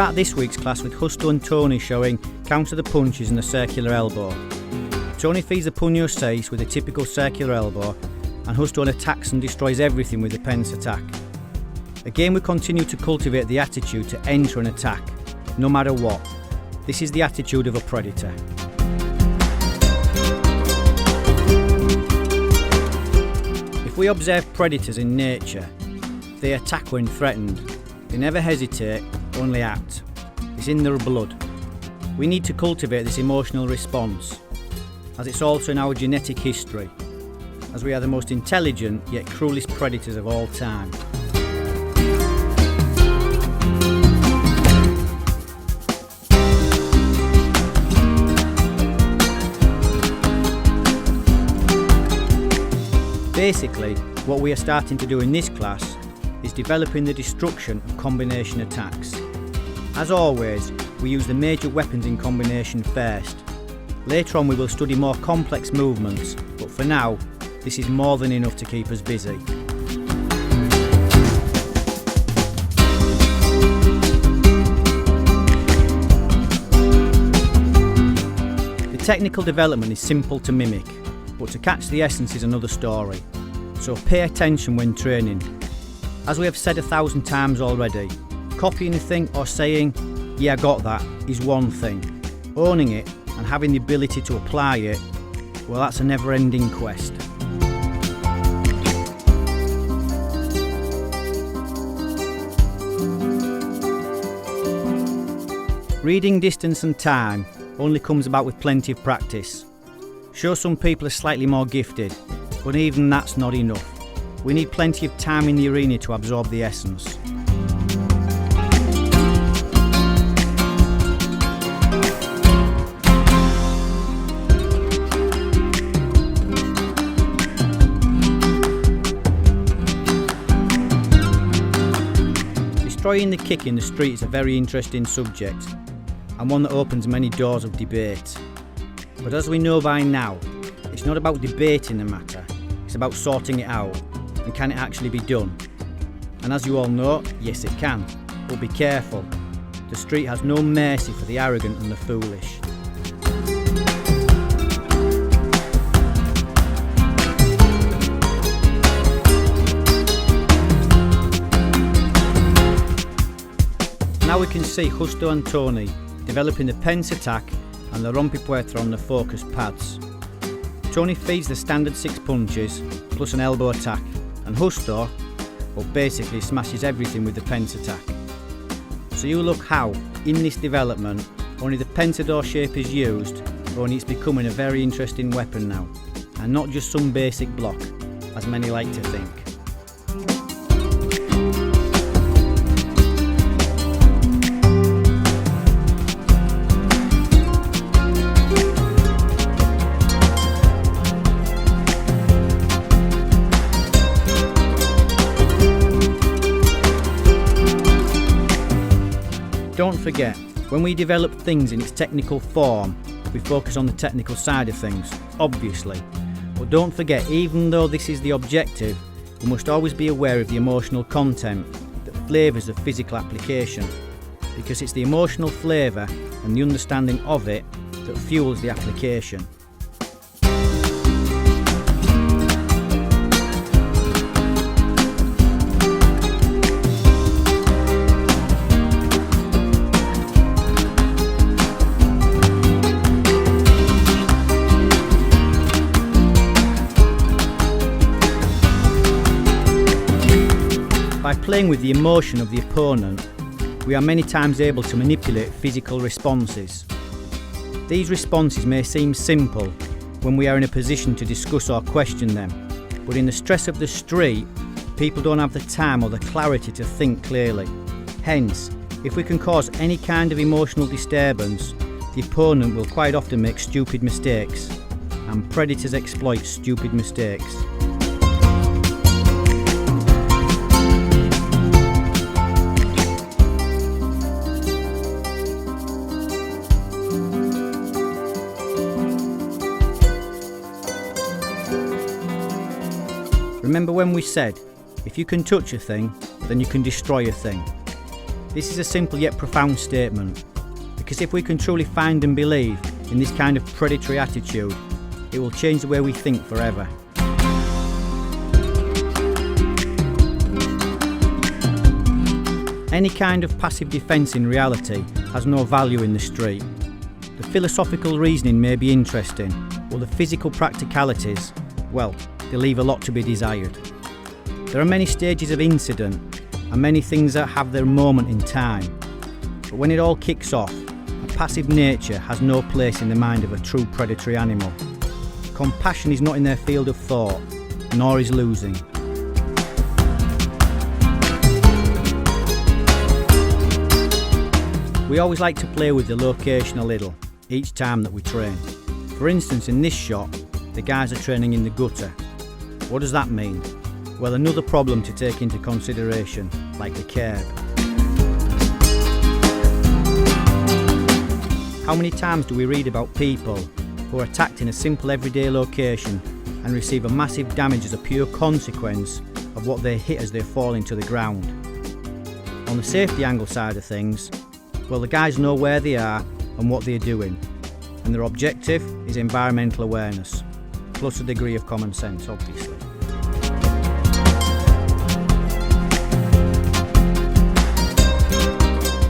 start this week's class with Justo and Tony showing counter the punches and the circular elbow. Tony feeds the puño seis with a typical circular elbow, and Justo attacks and destroys everything with the pence attack. Again, we continue to cultivate the attitude to enter and attack, no matter what. This is the attitude of a predator. If we observe predators in nature, they attack when threatened. They never hesitate, only act. It's in their blood. We need to cultivate this emotional response, as it's also in our genetic history, as we are the most intelligent yet cruelest predators of all time. Basically, what we are starting to do in this class is developing the destruction of combination attacks. As always, we use the major weapons in combination first. Later on we will study more complex movements, but for now, this is more than enough to keep us busy. The technical development is simple to mimic, but to catch the essence is another story. So pay attention when training. As we have said 1,000 times already, copying a thing or saying, "Yeah, I got that," is one thing. Owning it and having the ability to apply it, well, that's a never-ending quest. Reading distance and time only comes about with plenty of practice. Sure, some people are slightly more gifted, but even that's not enough. We need plenty of time in the arena to absorb the essence. Destroying the kick in the street is a very interesting subject, and one that opens many doors of debate. But as we know by now, it's not about debating the matter, it's about sorting it out, and can it actually be done? And as you all know, yes it can, but be careful. The street has no mercy for the arrogant and the foolish. Now we can see Justo and Tony developing the pence attack and the rompipuerta on the focus pads. Tony feeds the standard 6 punches plus an elbow attack, and Justo, well, basically smashes everything with the pence attack. So you look how, in this development, only the pentador shape is used, only it's becoming a very interesting weapon now, and not just some basic block, as many like to think. Don't forget, when we develop things in its technical form, we focus on the technical side of things, obviously. But don't forget, even though this is the objective, we must always be aware of the emotional content that flavours the physical application, because it's the emotional flavour and the understanding of it that fuels the application. By playing with the emotion of the opponent, we are many times able to manipulate physical responses. These responses may seem simple when we are in a position to discuss or question them, but in the stress of the street, people don't have the time or the clarity to think clearly. Hence, if we can cause any kind of emotional disturbance, the opponent will quite often make stupid mistakes, and predators exploit stupid mistakes. Remember when we said, if you can touch a thing, then you can destroy a thing. This is a simple yet profound statement, because if we can truly find and believe in this kind of predatory attitude, it will change the way we think forever. Any kind of passive defence in reality has no value in the street. The philosophical reasoning may be interesting, but the physical practicalities, well, they leave a lot to be desired. There are many stages of incident and many things that have their moment in time. But when it all kicks off, a passive nature has no place in the mind of a true predatory animal. Compassion is not in their field of thought, nor is losing. We always like to play with the location a little, each time that we train. For instance, in this shot, the guys are training in the gutter. What does that mean? Well, another problem to take into consideration, like the curb. How many times do we read about people who are attacked in a simple everyday location and receive a massive damage as a pure consequence of what they hit as they fall into the ground? On the safety angle side of things, well, the guys know where they are and what they're doing, and their objective is environmental awareness, plus a degree of common sense, obviously.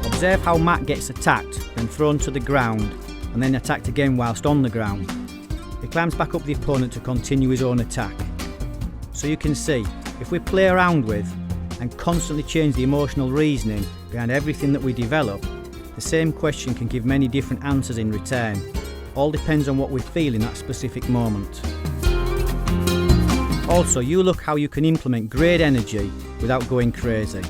Observe how Matt gets attacked, then thrown to the ground, and then attacked again whilst on the ground. He climbs back up the opponent to continue his own attack. So you can see, if we play around with and constantly change the emotional reasoning behind everything that we develop, the same question can give many different answers in return. All depends on what we feel in that specific moment. Also, you look how you can implement great energy without going crazy.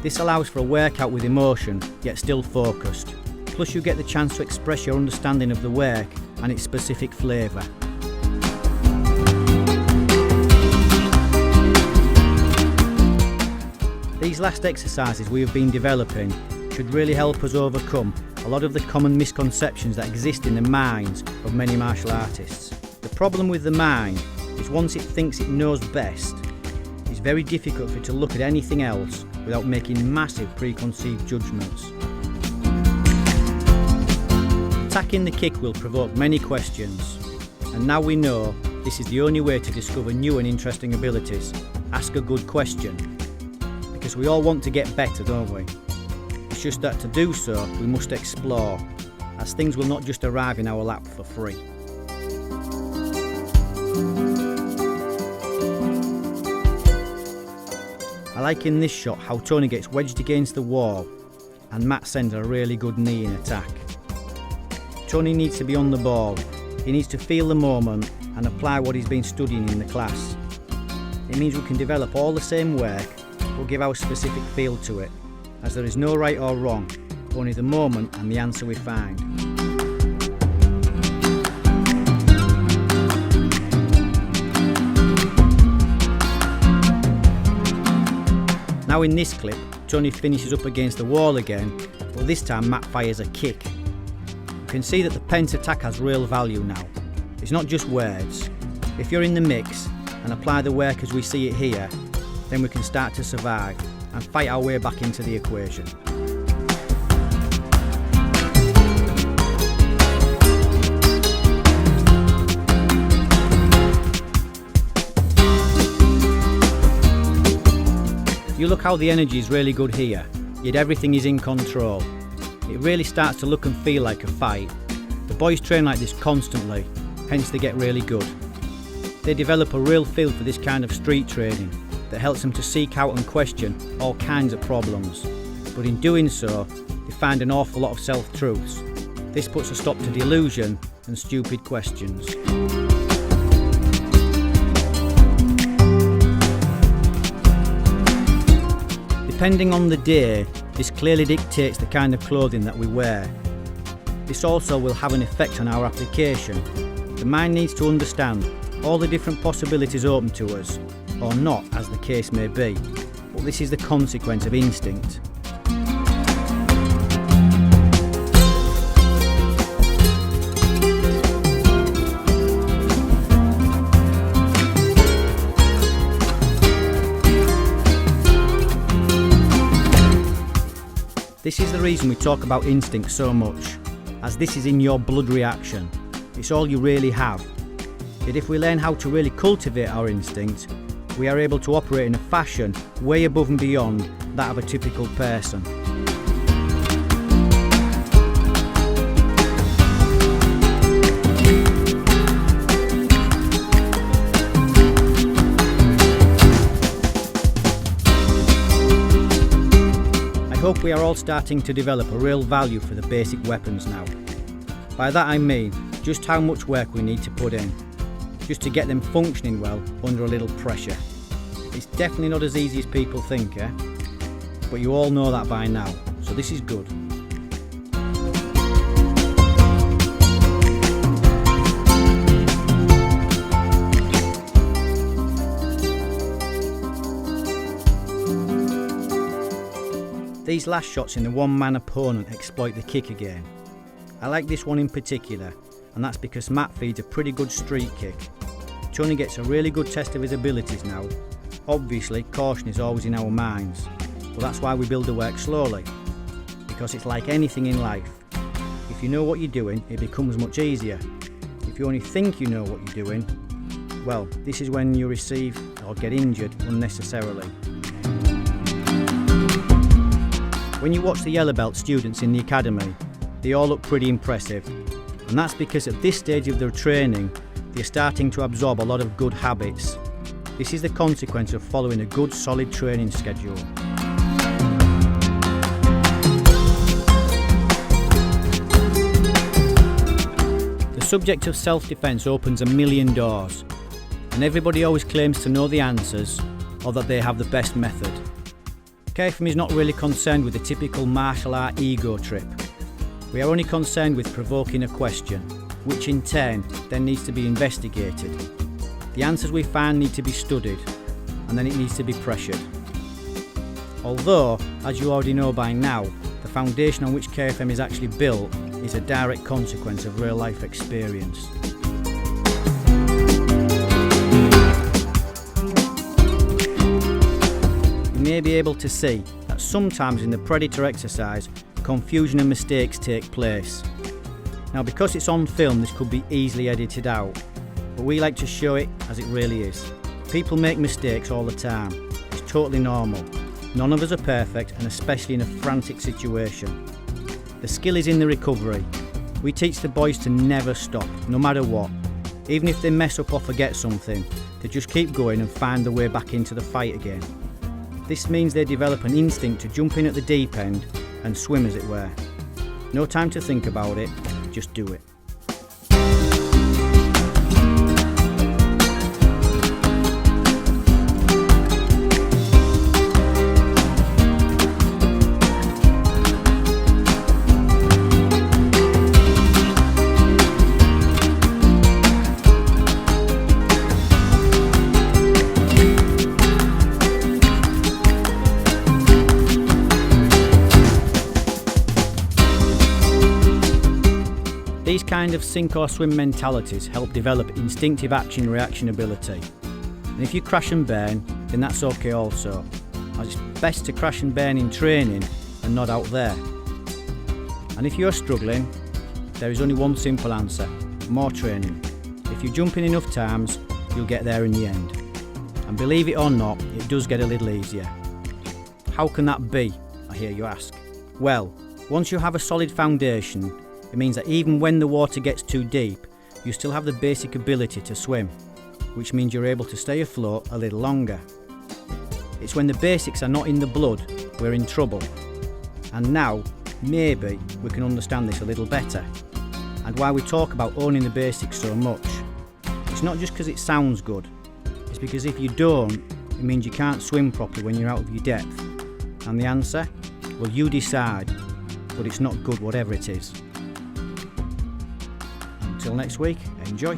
This allows for a workout with emotion, yet still focused. Plus you get the chance to express your understanding of the work and its specific flavour. These last exercises we have been developing should really help us overcome a lot of the common misconceptions that exist in the minds of many martial artists. The problem with the mind is once it thinks it knows best, it's very difficult for it to look at anything else without making massive preconceived judgments. Attacking the kick will provoke many questions, and now we know this is the only way to discover new and interesting abilities. Ask a good question, because we all want to get better, don't we? It's just that to do so, we must explore, as things will not just arrive in our lap for free. I like in this shot how Tony gets wedged against the wall and Matt sends a really good knee in attack. Tony needs to be on the ball, he needs to feel the moment and apply what he's been studying in the class. It means we can develop all the same work but give our specific feel to it, as there is no right or wrong, only the moment and the answer we find. Now in this clip, Tony finishes up against the wall again, but this time Matt fires a kick. You can see that the pent attack has real value now. It's not just words. If you're in the mix and apply the work as we see it here, then we can start to survive and fight our way back into the equation. You look how the energy is really good here, yet everything is in control. It really starts to look and feel like a fight. The boys train like this constantly, hence they get really good. They develop a real feel for this kind of street training that helps them to seek out and question all kinds of problems. But in doing so, they find an awful lot of self-truths. This puts a stop to delusion and stupid questions. Depending on the day, this clearly dictates the kind of clothing that we wear. This also will have an effect on our application. The mind needs to understand all the different possibilities open to us, or not, as the case may be, but this is the consequence of instinct. reason we talk about instinct so much, as this is in your blood reaction. It's all you really have. Yet if we learn how to really cultivate our instinct, we are able to operate in a fashion way above and beyond that of a typical person. I hope we are all starting to develop a real value for the basic weapons now. By that I mean just how much work we need to put in, just to get them functioning well under a little pressure. It's definitely not as easy as people think, but you all know that by now, so this is good. These last shots in the one-man opponent exploit the kick again. I like this one in particular, and that's because Matt feeds a pretty good street kick. Tony gets a really good test of his abilities now. Obviously, caution is always in our minds, but that's why we build the work slowly, because it's like anything in life. If you know what you're doing, it becomes much easier. If you only think you know what you're doing, well, this is when you receive or get injured unnecessarily. When you watch the yellow belt students in the academy, they all look pretty impressive, and that's because at this stage of their training, they're starting to absorb a lot of good habits. This is the consequence of following a good solid training schedule. The subject of self-defense opens a million doors, and everybody always claims to know the answers or that they have the best method. KFM is not really concerned with the typical martial art ego trip. We are only concerned with provoking a question, which in turn then needs to be investigated. The answers we find need to be studied, and then it needs to be pressured. Although, as you already know by now, the foundation on which KFM is actually built is a direct consequence of real life experience. You may be able to see that sometimes in the predator exercise, confusion and mistakes take place. Now, because it's on film, this could be easily edited out, but we like to show it as it really is. People make mistakes all the time. It's totally normal. None of us are perfect, and especially in a frantic situation. The skill is in the recovery. We teach the boys to never stop, no matter what. Even if they mess up or forget something, they just keep going and find their way back into the fight again. This means they develop an instinct to jump in at the deep end and swim, as it were. No time to think about it, just do it. These kind of sink or swim mentalities help develop instinctive action reaction ability. And if you crash and burn, then that's okay also, as it's best to crash and burn in training and not out there. And if you're struggling, there is only one simple answer: more training. If you jump in enough times, you'll get there in the end. And believe it or not, it does get a little easier. How can that be, I hear you ask? Well, once you have a solid foundation, it means that even when the water gets too deep, you still have the basic ability to swim, which means you're able to stay afloat a little longer. It's when the basics are not in the blood, we're in trouble. And now, maybe, we can understand this a little better, and why we talk about owning the basics so much. It's not just because it sounds good, it's because if you don't, it means you can't swim properly when you're out of your depth. And the answer? Well, you decide, but it's not good whatever it is. Until next week, enjoy.